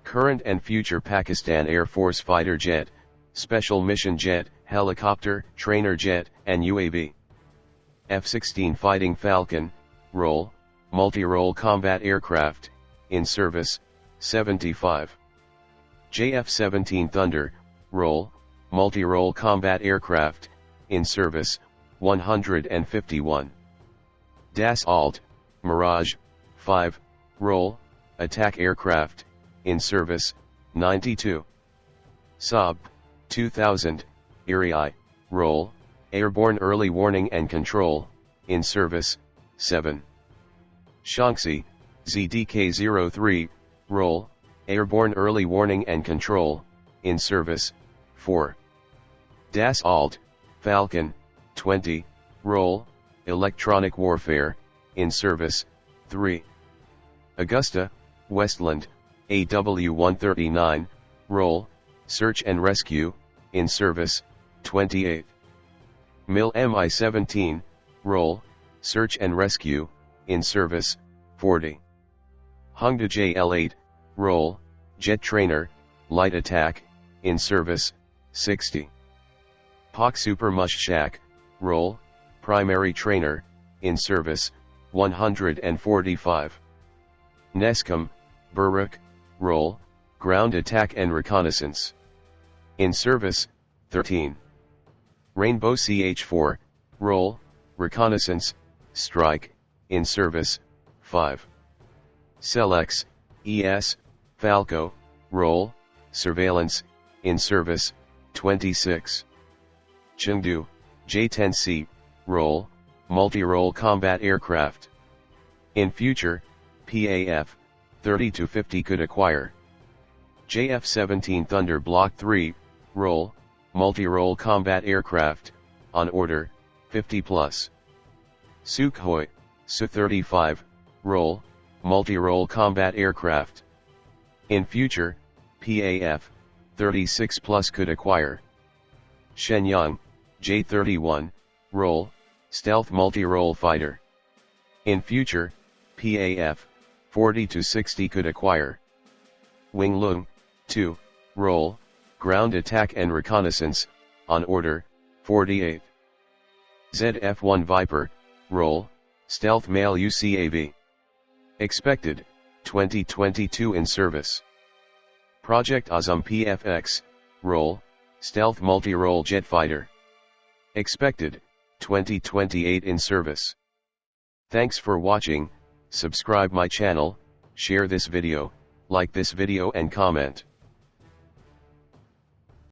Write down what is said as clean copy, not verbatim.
Current and future Pakistan Air Force fighter jet, special mission jet, helicopter, trainer jet, and UAV. F-16 Fighting Falcon, role, multi-role combat aircraft, in service, 75. JF-17 Thunder, role, multi-role combat aircraft, in service, 151. Dassault Mirage, 5, role, attack aircraft, in service, 92. Saab 2000, Iri, role, airborne early warning and control, in service, 7. Shaanxi ZDK-03, role, airborne early warning and control, in service, 4. Dassault Falcon 20, role, electronic warfare, in service, 3. Augusta Westland AW-139, role, search and rescue, in service, 28. MIL Mi-17, role, search and rescue, in service, 40. Hongdu JL-8, role, jet trainer, light attack, in service, 60. PAC Super Mushshak, role, primary trainer, in service, 145. NESCOM Burraq, role, ground attack and reconnaissance, in service, 13. Rainbow CH-4, role, reconnaissance, strike, in service, 5. Selex ES Falco, role, surveillance, in service, 26. Chengdu J-10C, role, multi-role combat aircraft. In future, PAF 30-50 could acquire. JF-17 Thunder Block 3, role, multi-role combat aircraft, on order, 50+. Sukhoi Su-35, role, multi-role combat aircraft. In future, PAF 36+ could acquire. Shenyang J-31, role, stealth multi-role fighter. In future, PAF 40-60 could acquire. Loong II, role, ground attack and reconnaissance, on order, 48. ZF-1 Viper, role, stealth male UCAV. Expected, 2022 in service. Project Azam PFX, role, stealth multi-role jet fighter. Expected, 2028 in service. Thanks for watching, subscribe my channel, share this video, like this video and comment.